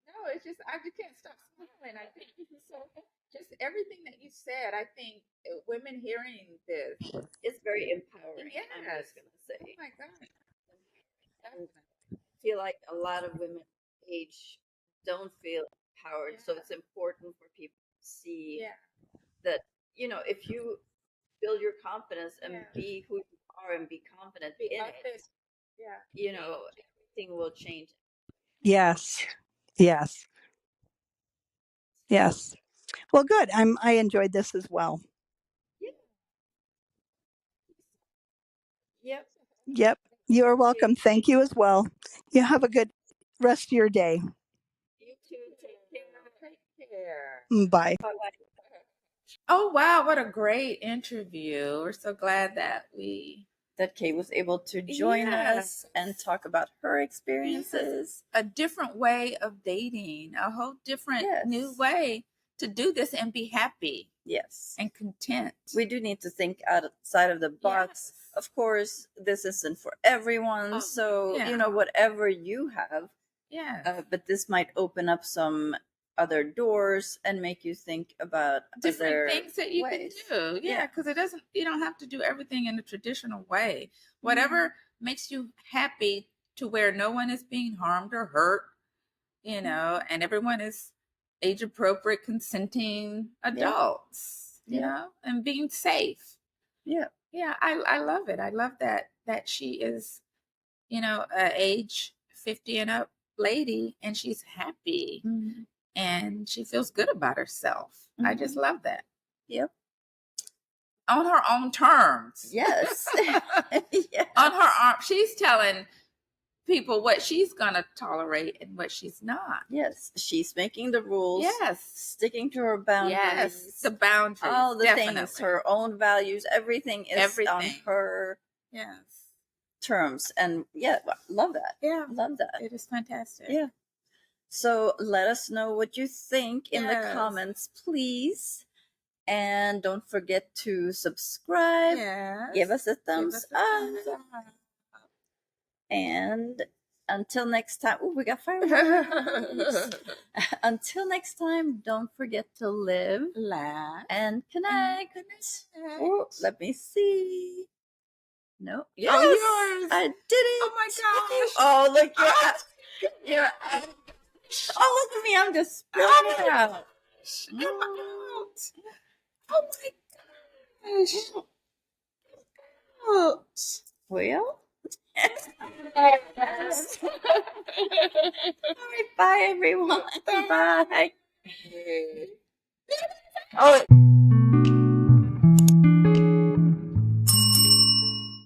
No, it's just I just can't stop smiling. I think this is so just everything that you said. I think women hearing this is very empowering. I'm just gonna say. Oh my God. I feel like a lot of women age don't feel empowered, so it's important for people to see that if you build your confidence and be who you are and be confident in it, everything will change. Yes. Well, good. I enjoyed this as well. Yep. You are welcome. Thank you as well. You have a good rest of your day. You too. Take care. Bye. Bye-bye. Oh, wow. What a great interview. We're so glad that Kay was able to join us and talk about her experiences. A different way of dating, a whole different new way to do this and be happy Yes. and content. We do need to think outside of the box. Yes. Of course, this isn't for everyone. Oh, so, yeah. whatever you have, Yeah. but this might open up some other doors and make you think about Different other things that you ways. can do. Yeah, because you don't have to do everything in the traditional way. Whatever makes you happy to where no one is being harmed or hurt, and everyone is age appropriate, consenting adults, and being safe. Yeah. Yeah, I love it. I love that she is, a age 50 and up lady, and she's happy and she feels good about herself. I just love that. Yep. On her own terms. Yes. Yes. On her arm, she's telling people what she's gonna tolerate and what she's not. Yes, she's making the rules. Yes, sticking to her boundaries. Yes, the boundaries. All the definitely. things, her own values, everything is on her terms. And love that. Yeah, love that. It is fantastic. Yeah. So let us know what you think in the comments, please. And don't forget to subscribe. Yes. Give us a thumbs up. And until next time, we got fireworks. Until next time, don't forget to live, laugh, and connect. Oh, let me see. No. Yes, yours. I did it. Oh my gosh. Oh, look. You're oh, look at me. I'm just spilling it out. Oh my gosh. Oh. Well. All right, bye everyone. Bye. Oh.